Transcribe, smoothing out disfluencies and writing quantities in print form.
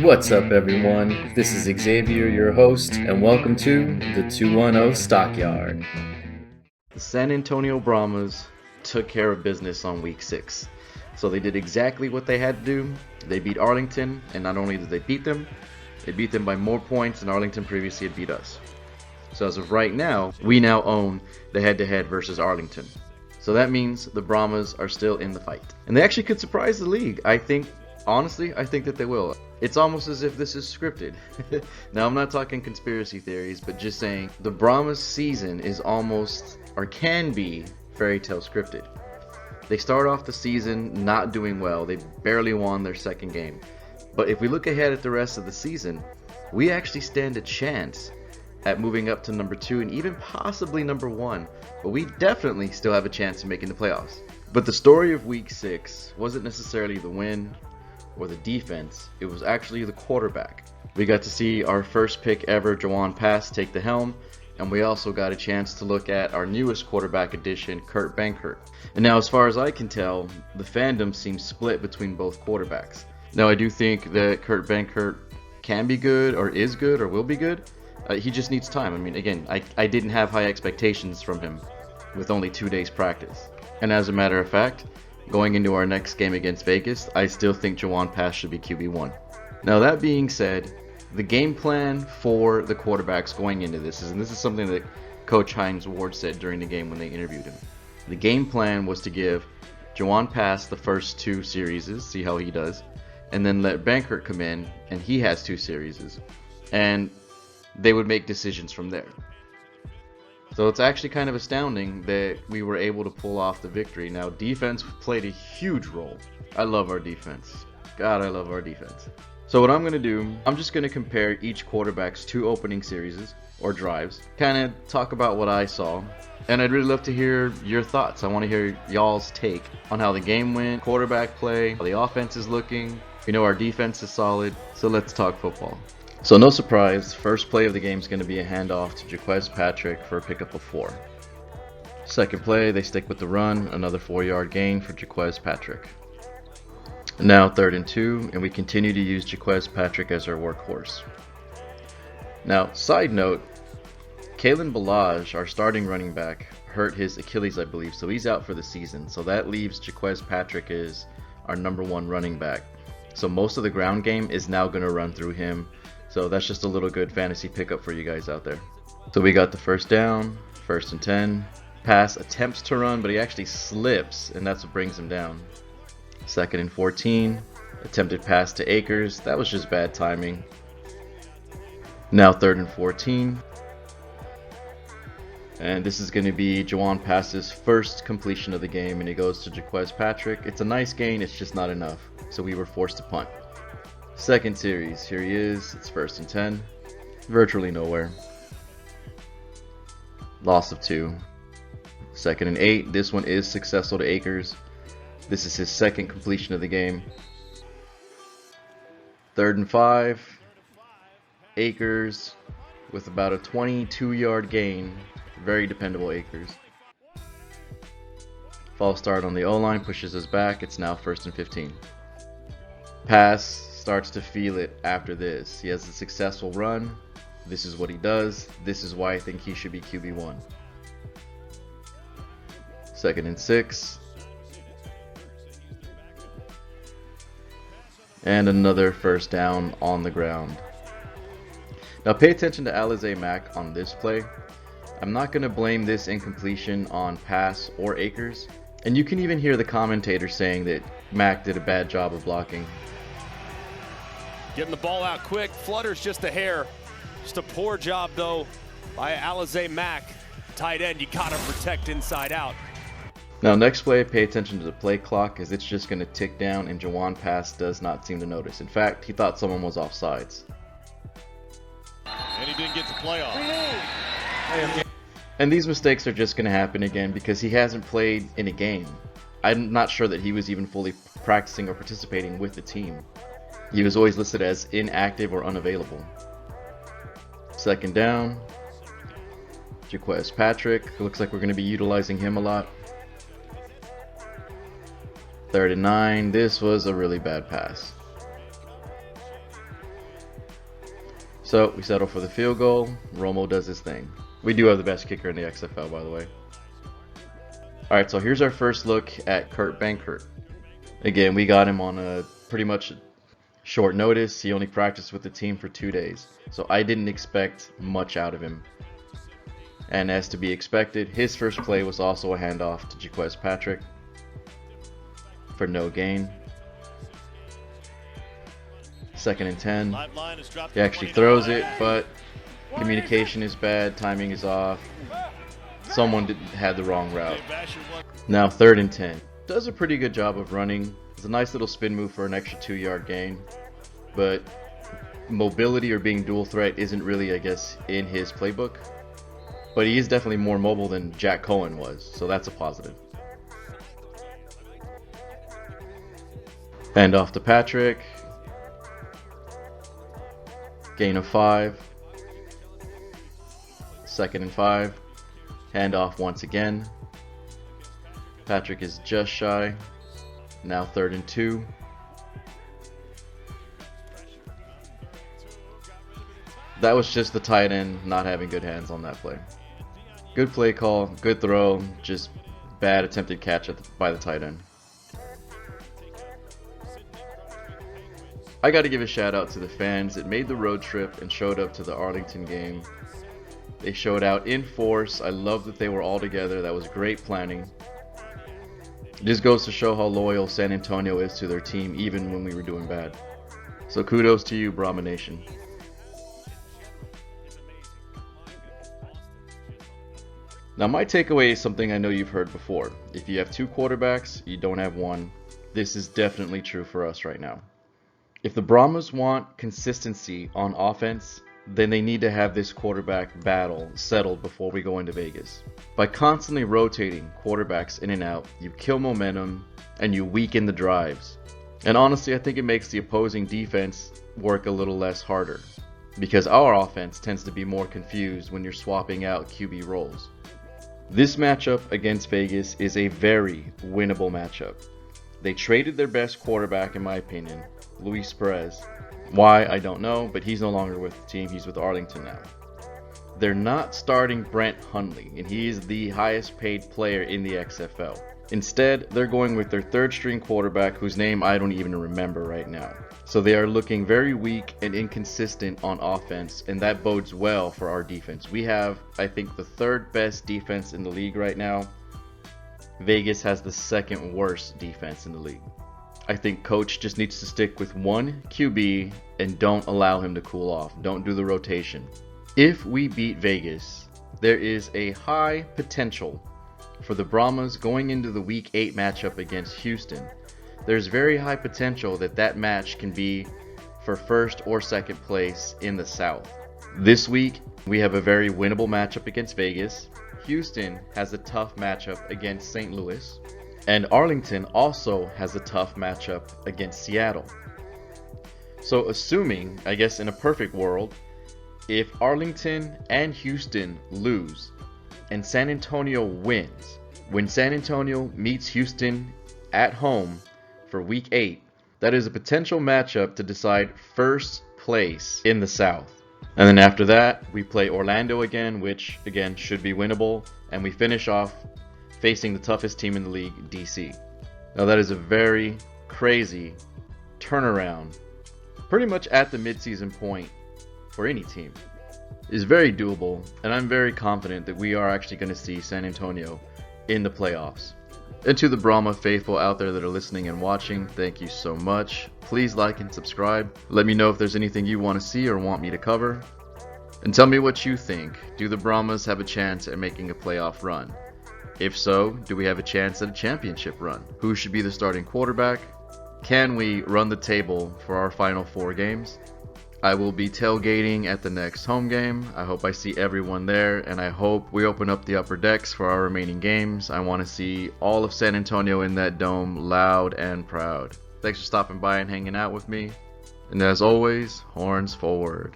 What's up, everyone? This is Xavier, your host, and welcome to the 210 Stockyard. The San Antonio Brahmas took care of business on week 6. So they did exactly what they had to do. They beat Arlington, and not only did they beat them by more points than Arlington previously had beat us. So as of right now, we now own the head-to-head versus Arlington. So that means the Brahmas are still in the fight. And they actually could surprise the league. Honestly, I think that they will. It's almost as if this is scripted. Now, I'm not talking conspiracy theories, but just saying the Brahmas season is almost, or can be, fairy tale scripted. They start off the season not doing well. They barely won their second game. But if we look ahead at the rest of the season, we actually stand a chance at moving up to number 2 and even possibly number 1. But we definitely still have a chance of making the playoffs. But the story of week 6 wasn't necessarily the win or the defense, it was actually the quarterback. We got to see our first pick ever, Jawan Pass, take the helm, and we also got a chance to look at our newest quarterback addition, Kurt Benkert. And now, as far as I can tell, the fandom seems split between both quarterbacks. Now, I do think that Kurt Benkert can be good, or is good, or will be good. He just needs time. I mean, again, I didn't have high expectations from him with only 2 days practice. And as a matter of fact, going into our next game against Vegas, I still think Jawan Pass should be QB1. Now, that being said, the game plan for the quarterbacks going into this is, and this is something that Coach Hines Ward said during the game when they interviewed him. The game plan was to give Jawan Pass the first 2 series, see how he does, and then let Benkert come in, and he has 2 series, and they would make decisions from there. So it's actually kind of astounding that we were able to pull off the victory. Now, defense played a huge role. I love our defense. God, I love our defense. So what I'm going to do, I'm just going to compare each quarterback's 2 opening series or drives, kind of talk about what I saw, and I'd really love to hear your thoughts. I want to hear y'all's take on how the game went, quarterback play, how the offense is looking. We know our defense is solid, so let's talk football. So no surprise, first play of the game is going to be a handoff to Jaquez Patrick for a pickup of 4. Second play, they stick with the run, another 4-yard gain for Jaquez Patrick. Now 3rd and 2, and we continue to use Jaquez Patrick as our workhorse. Now, side note, Kalen Ballage, our starting running back, hurt his Achilles, I believe, so he's out for the season. So that leaves Jaquez Patrick as our number 1 running back. So most of the ground game is now going to run through him. So that's just a little good fantasy pickup for you guys out there. So we got the first down, 1st and 10. Pass attempts to run, but he actually slips, and that's what brings him down. 2nd and 14. Attempted pass to Akers. That was just bad timing. Now 3rd and 14. And this is going to be Jawan Pass's first completion of the game, and he goes to Jaquez Patrick. It's a nice gain, it's just not enough. So we were forced to punt. Second series, here he is, it's 1st and 10, virtually nowhere. Loss of 2. 2nd and 8, this one is successful to Akers. This is his second completion of the game. 3rd and 5, Akers with about a 22-yard gain, very dependable Akers. False start on the O-line, pushes us back, it's now 1st and 15. Pass starts to feel it after this. He has a successful run. This is what he does. This is why I think he should be QB1. 2nd and 6. And another first down on the ground. Now pay attention to Alize Mack on this play. I'm not going to blame this incompletion on Pass or Akers. And you can even hear the commentator saying that Mack did a bad job of blocking. Getting the ball out quick, flutters just a hair. Just a poor job, though, by Alize Mack. Tight end, you gotta protect inside out. Now, next play, pay attention to the play clock, as it's just going to tick down, and Jawan Pass does not seem to notice. In fact, he thought someone was offsides. And he didn't get the playoff. And these mistakes are just going to happen again because he hasn't played in a game. I'm not sure that he was even fully practicing or participating with the team. He was always listed as inactive or unavailable. 2nd down. Jaquez Patrick. Looks like we're going to be utilizing him a lot. 3rd and 9. This was a really bad pass. So we settle for the field goal. Romo does his thing. We do have the best kicker in the XFL, by the way. Alright, so here's our first look at Kurt Benkert. Again, we got him on a pretty much short notice. He only practiced with the team for 2 days, so I didn't expect much out of him. And as to be expected, his first play was also a handoff to Jaquez Patrick for no gain. 2nd and 10. He actually throws it, but communication is bad, timing is off. Someone had the wrong route. Now 3rd and 10. Does a pretty good job of running. It's a nice little spin move for an extra 2-yard gain. But mobility or being dual threat isn't really, I guess, in his playbook. But he is definitely more mobile than Jack Cohen was, so that's a positive. Hand off to Patrick. Gain of 5. 2nd and 5. Hand off once again. Patrick is just shy. Now 3rd and 2. That was just the tight end not having good hands on that play. Good play call, good throw, just bad attempted catch by the tight end. I got to give a shout out to the fans that made the road trip and showed up to the Arlington game. They showed out in force. I love that they were all together. That was great planning. It just goes to show how loyal San Antonio is to their team even when we were doing bad. So kudos to you, Brahma Nation. Now my takeaway is something I know you've heard before. If you have 2 quarterbacks, you don't have one. This is definitely true for us right now. If the Brahmas want consistency on offense, then they need to have this quarterback battle settled before we go into Vegas. By constantly rotating quarterbacks in and out, you kill momentum and you weaken the drives. And honestly, I think it makes the opposing defense work a little less harder, because our offense tends to be more confused when you're swapping out QB roles. This matchup against Vegas is a very winnable matchup. They traded their best quarterback, in my opinion, Luis Perez. Why, I don't know, but he's no longer with the team. He's with Arlington now. They're not starting Brent Hundley, and he is the highest paid player in the XFL. Instead, they're going with their 3rd string quarterback, whose name I don't even remember right now. So they are looking very weak and inconsistent on offense, and that bodes well for our defense. We have, I think, the 3rd best defense in the league right now. Vegas has the 2nd worst defense in the league. I think coach just needs to stick with one QB and don't allow him to cool off. Don't do the rotation. If we beat Vegas, there is a high potential for the Brahmas going into the Week 8 matchup against Houston. There's very high potential that that match can be for 1st or 2nd place in the South. This week, we have a very winnable matchup against Vegas. Houston has a tough matchup against St. Louis. And Arlington also has a tough matchup against Seattle. So assuming, I guess in a perfect world, if Arlington and Houston lose and San Antonio wins, when San Antonio meets Houston at home for Week 8, that is a potential matchup to decide 1st place in the South. And then after that, we play Orlando again, which again should be winnable, and we finish off facing the toughest team in the league, DC. Now that is a very crazy turnaround, pretty much at the midseason point for any team. It is very doable, and I'm very confident that we are actually going to see San Antonio in the playoffs. And to the Brahma faithful out there that are listening and watching, thank you so much. Please like and subscribe. Let me know if there's anything you want to see or want me to cover. And tell me what you think. Do the Brahmas have a chance at making a playoff run? If so, do we have a chance at a championship run? Who should be the starting quarterback? Can we run the table for our final 4 games? I will be tailgating at the next home game. I hope I see everyone there, and I hope we open up the upper decks for our remaining games. I want to see all of San Antonio in that dome loud and proud. Thanks for stopping by and hanging out with me. And as always, horns forward.